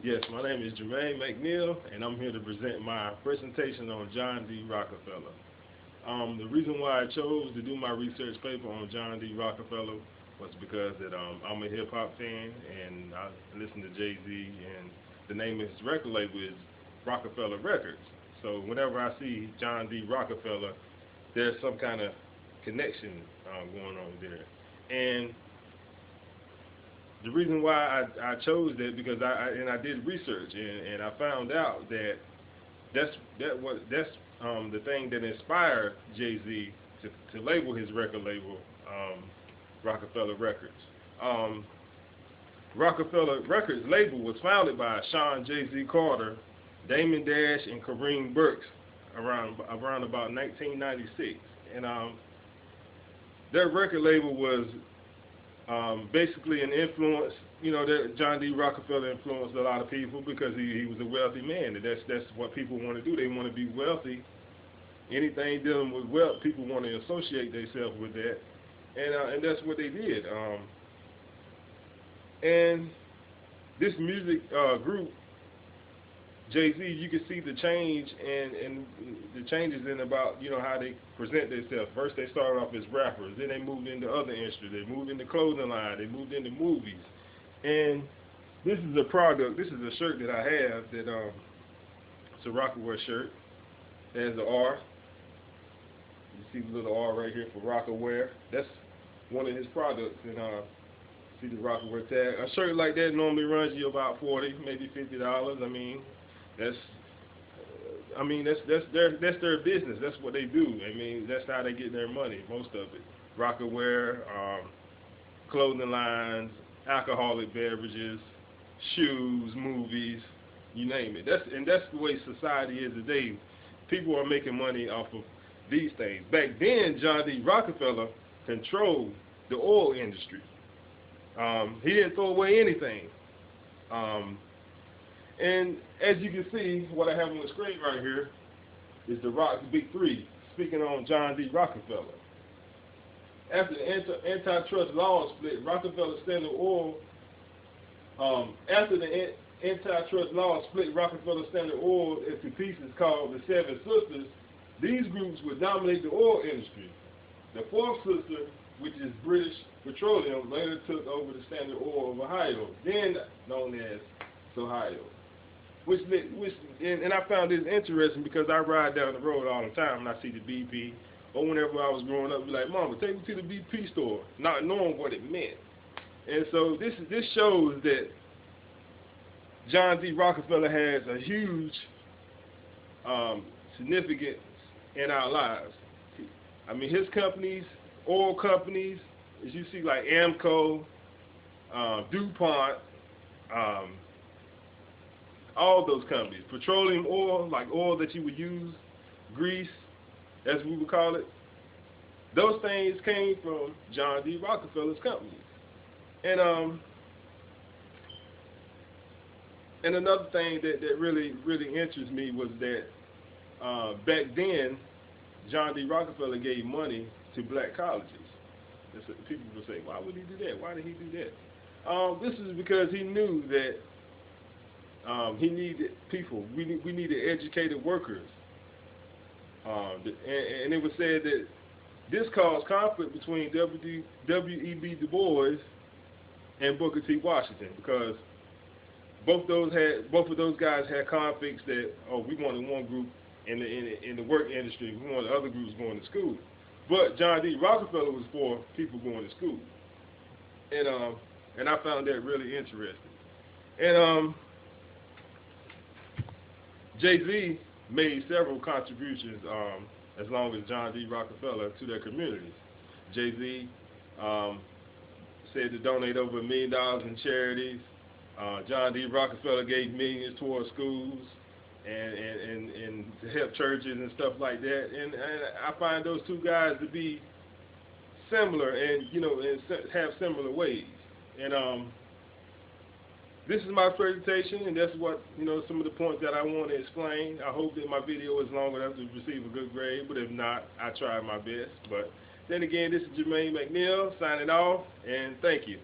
Yes, my name is Jermaine McNeil, and I'm here to present my presentation on John D. Rockefeller. The reason why I chose to do my research paper on John D. Rockefeller was because I'm a hip hop fan and I listen to Jay-Z, and the name of his record label is Rockefeller Records. So whenever I see John D. Rockefeller, there's some kind of connection going on there. And the reason why I chose that because I did research, and I found out that that's the thing that inspired Jay-Z to label his record label Rockefeller Records. Rockefeller Records label was founded by Sean Jay-Z Carter, Damon Dash, and Kareem Burks around about 1996, and their record label was basically an influence. You know, that John D. Rockefeller influenced a lot of people because he was a wealthy man, and that's what people want to do. They want to be wealthy. Anything dealing with wealth, people want to associate themselves with that, and that's what they did. And this music group, Jay-Z, you can see the change and the changes in about, you know, how they present themselves. First they started off as rappers, then they moved into other industries, they moved into clothing line, they moved into movies. And this is a product, this is a shirt that I have that it's a Rocawear shirt. It has the R. You see the little R right here for Rocawear. That's one of his products, and see the Rocawear tag. A shirt like that normally runs you about $40, maybe $50. That's their business. That's what they do. That's how they get their money, most of it. Rocawear, clothing lines, alcoholic beverages, shoes, movies, you name it. That's the way society is today. People are making money off of these things. Back then, John D. Rockefeller controlled the oil industry. He didn't throw away anything. And as you can see, what I have on the screen right here is the Big Three, speaking on John D. Rockefeller. After the antitrust law split, Rockefeller Standard Oil, after the antitrust law split Rockefeller Standard Oil into pieces called the Seven Sisters, these groups would dominate the oil industry. The fourth sister, which is British Petroleum, later took over the Standard Oil of Ohio, then known as Ohio. And I found this interesting because I ride down the road all the time and I see the BP, or whenever I was growing up, I'd be like, Mama, take me to the BP store, not knowing what it meant. And so this shows that John D. Rockefeller has a huge significance in our lives. His companies, oil companies, as you see, like Amco, DuPont, all those companies, petroleum oil, like oil that you would use, grease, as we would call it, those things came from John D. Rockefeller's companies. And another thing that really interests me was that back then, John D. Rockefeller gave money to black colleges. People will say, why would he do that? Why did he do that? This is because he knew that he needed people. We needed educated workers. And it was said that this caused conflict between W.E.B. Du Bois and Booker T. Washington, because both of those guys had conflicts that, we wanted one group in the work industry, we wanted other groups going to school. But John D. Rockefeller was for people going to school, and I found that really interesting. And Jay-Z made several contributions as long as John D. Rockefeller to their communities. Jay-Z said to donate over $1 million in charities. John D. Rockefeller gave millions towards schools and to help churches and stuff like that. And I find those two guys to be similar and have similar ways. And this is my presentation, and that's what, some of the points that I want to explain. I hope that my video is long enough to receive a good grade, but if not, I tried my best. But then again, this is Jermaine McNeil signing off, and thank you.